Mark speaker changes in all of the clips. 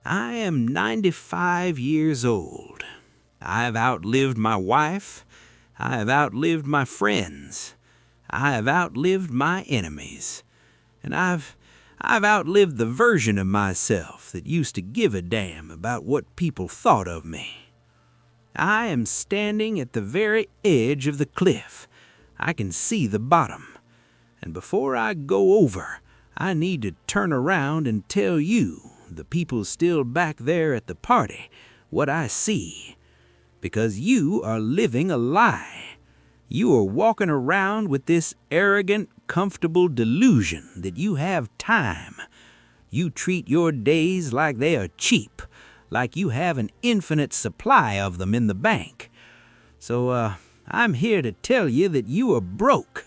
Speaker 1: I am 95 years old. I've outlived my wife. I have outlived my friends. I have outlived my enemies. And I've outlived the version of myself that used to give a damn about what people thought of me. I am standing at the very edge of the cliff. I can see the bottom. And before I go over, I need to turn around and tell you, the people still back there at the party, what I see. Because you are living a lie. You are walking around with this arrogant, comfortable delusion that you have time. You treat your days like they are cheap, like you have an infinite supply of them in the bank. So, I'm here to tell you that you are broke.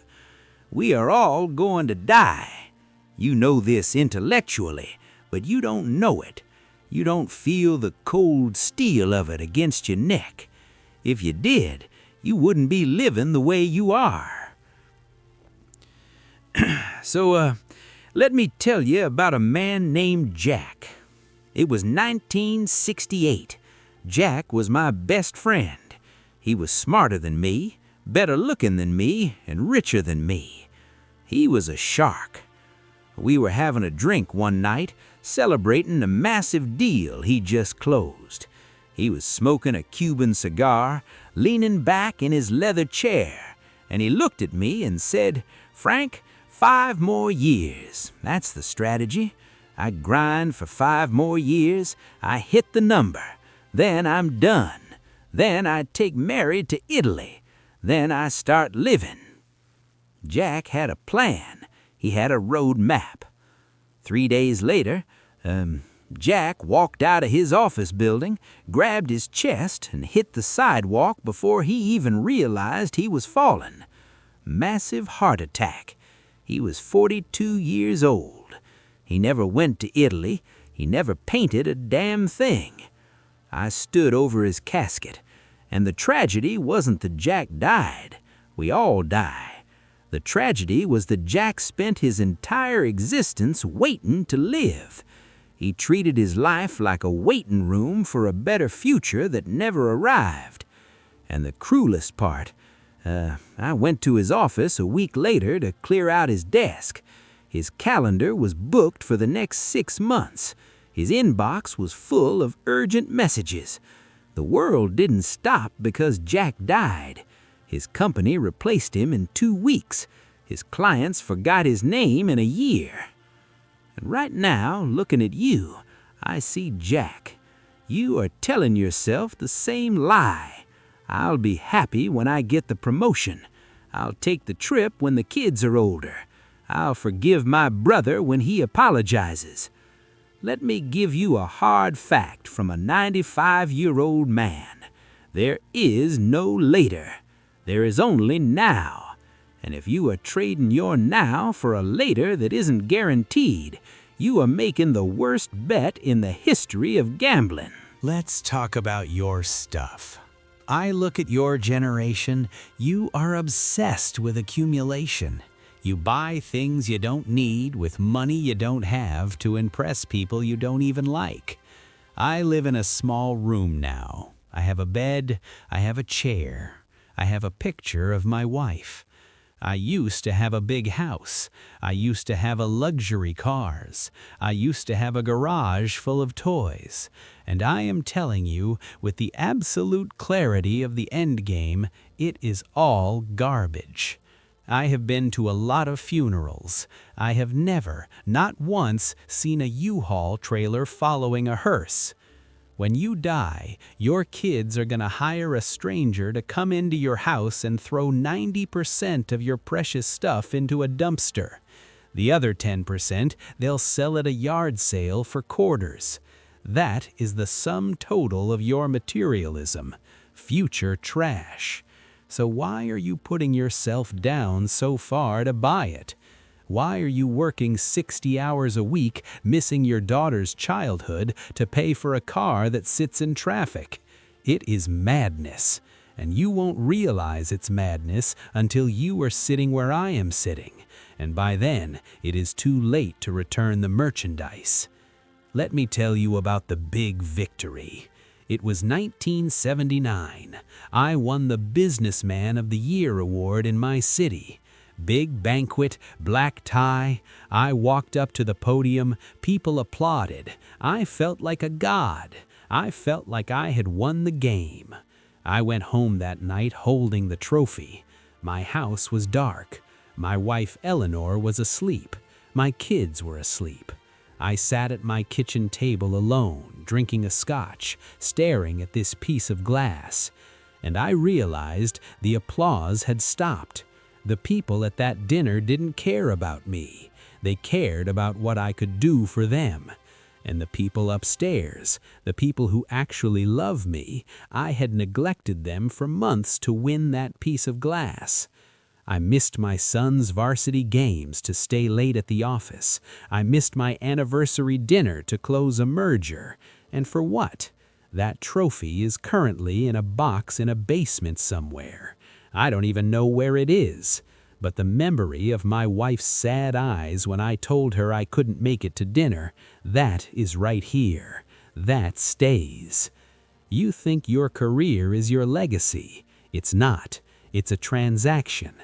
Speaker 1: We are all going to die. You know this intellectually, but you don't know it. You don't feel the cold steel of it against your neck. If you did, you wouldn't be living the way you are. So, let me tell you about a man named Jack. It was 1968. Jack was my best friend. He was smarter than me, better looking than me, and richer than me. He was a shark. We were having a drink one night, celebrating a massive deal he'd just closed. He was smoking a Cuban cigar, leaning back in his leather chair, and he looked at me and said, "Frank, 5 more years. That's the strategy. I grind for 5 more years, I hit the number, then I'm done. Then I take Mary to Italy. Then I start living." Jack had a plan. He had a road map. 3 days later, Jack walked out of his office building, grabbed his chest, and hit the sidewalk before he even realized he was falling. Massive heart attack. He was 42 years old. He never went to Italy. He never painted a damn thing. I stood over his casket, and the tragedy wasn't that Jack died. We all die. The tragedy was that Jack spent his entire existence waiting to live. He treated his life like a waiting room for a better future that never arrived. And the cruelest part, I went to his office a week later to clear out his desk. His calendar was booked for the next 6 months. His inbox was full of urgent messages. The world didn't stop because Jack died. His company replaced him in 2 weeks. His clients forgot his name in a year. And right now, looking at you, I see Jack. You are telling yourself the same lie. I'll be happy when I get the promotion. I'll take the trip when the kids are older. I'll forgive my brother when he apologizes. Let me give you a hard fact from a 95-year-old man. There is no later. There is only now. And if you are trading your now for a later that isn't guaranteed, you are making the worst bet in the history of gambling.
Speaker 2: Let's talk about your stuff. I look at your generation. You are obsessed with accumulation. You buy things you don't need with money you don't have to impress people you don't even like. I live in a small room now. I have a bed, I have a chair, I have a picture of my wife. I used to have a big house. I used to have luxury cars. I used to have a garage full of toys. And I am telling you, with the absolute clarity of the end game, it is all garbage. I have been to a lot of funerals. I have never, not once, seen a U-Haul trailer following a hearse. When you die, your kids are going to hire a stranger to come into your house and throw 90% of your precious stuff into a dumpster. The other 10%, they'll sell at a yard sale for quarters. That is the sum total of your materialism, future trash. So why are you putting yourself down so far to buy it? Why are you working 60 hours a week, missing your daughter's childhood to pay for a car that sits in traffic? It is madness, and you won't realize it's madness until you are sitting where I am sitting, and by then it is too late to return the merchandise. Let me tell you about the big victory. It was 1979. I won the Businessman of the Year award in my city. Big banquet, black tie. I walked up to the podium. People applauded. I felt like a god. I felt like I had won the game. I went home that night holding the trophy. My house was dark. My wife Eleanor was asleep. My kids were asleep. I sat at my kitchen table alone, drinking a scotch, staring at this piece of glass. And I realized the applause had stopped. The people at that dinner didn't care about me. They cared about what I could do for them. And the people upstairs, the people who actually love me, I had neglected them for months to win that piece of glass. I missed my son's varsity games to stay late at the office. I missed my anniversary dinner to close a merger. And for what? That trophy is currently in a box in a basement somewhere. I don't even know where it is. But the memory of my wife's sad eyes when I told her I couldn't make it to dinner, that is right here. That stays. You think your career is your legacy. It's not. It's a transaction.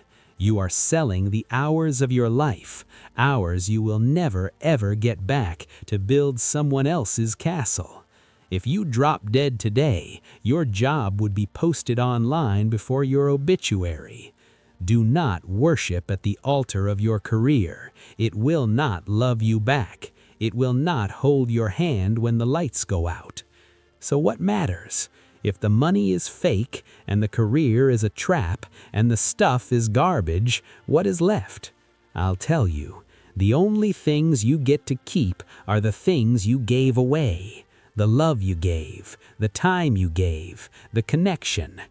Speaker 2: You are selling the hours of your life, hours you will never ever get back to build someone else's castle. If you drop dead today, your job would be posted online before your obituary. Do not worship at the altar of your career. It will not love you back. It will not hold your hand when the lights go out. So what matters? If the money is fake, and the career is a trap, and the stuff is garbage, what is left? I'll tell you, the only things you get to keep are the things you gave away. The love you gave, the time you gave, the connection.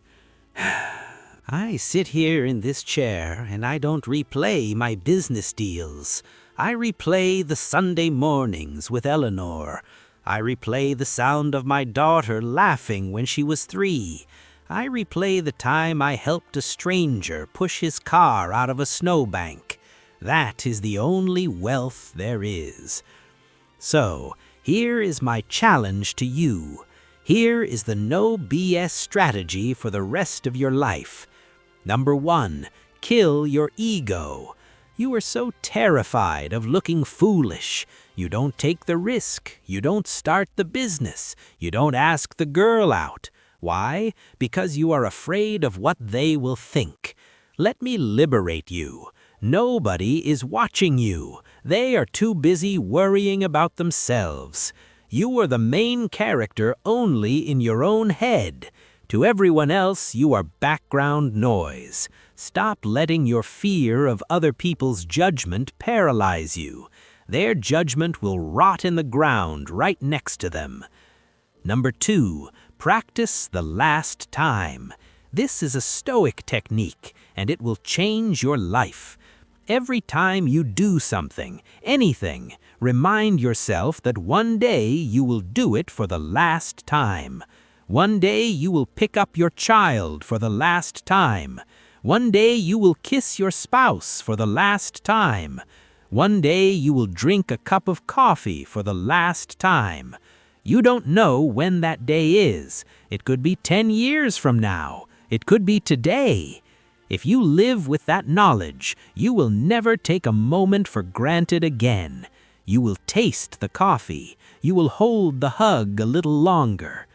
Speaker 1: I sit here in this chair and I don't replay my business deals. I replay the Sunday mornings with Eleanor. I replay the sound of my daughter laughing when she was 3. I replay the time I helped a stranger push his car out of a snowbank. That is the only wealth there is. So, here is my challenge to you. Here is the no BS strategy for the rest of your life. Number 1, kill your ego. You are so terrified of looking foolish. You don't take the risk. You don't start the business. You don't ask the girl out. Why? Because you are afraid of what they will think. Let me liberate you. Nobody is watching you. They are too busy worrying about themselves. You are the main character only in your own head. To everyone else, you are background noise. Stop letting your fear of other people's judgment paralyze you. Their judgment will rot in the ground right next to them. Number 2, practice the last time. This is a stoic technique, and it will change your life. Every time you do something, anything, remind yourself that one day you will do it for the last time. One day you will pick up your child for the last time. One day you will kiss your spouse for the last time. One day you will drink a cup of coffee for the last time. You don't know when that day is. It could be 10 years from now. It could be today. If you live with that knowledge, you will never take a moment for granted again. You will taste the coffee. You will hold the hug a little longer.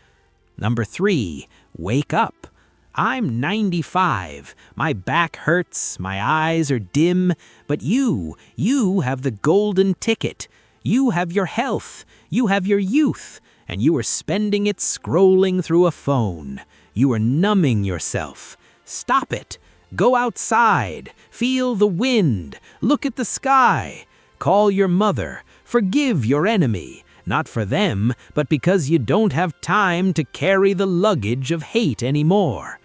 Speaker 1: Number 3, wake up. I'm 95. My back hurts, my eyes are dim, but you have the golden ticket. You have your health, you have your youth, and you are spending it scrolling through a phone. You are numbing yourself. Stop it. Go outside. Feel the wind. Look at the sky. Call your mother. Forgive your enemy. Not for them, but because you don't have time to carry the luggage of hate anymore.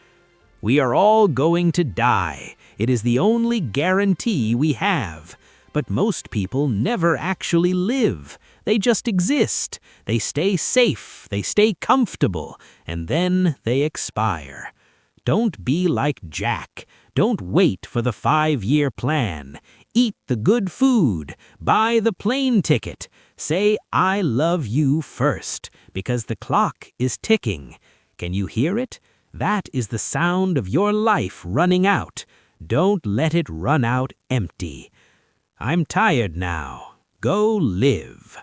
Speaker 1: We are all going to die. It is the only guarantee we have. But most people never actually live. They just exist. They stay safe. They stay comfortable. And then they expire. Don't be like Jack. Don't wait for the 5-year plan. eat the good food, buy the plane ticket. Say, I love you first, because the clock is ticking. Can you hear it? That is the sound of your life running out. Don't let it run out empty. I'm tired now. Go live.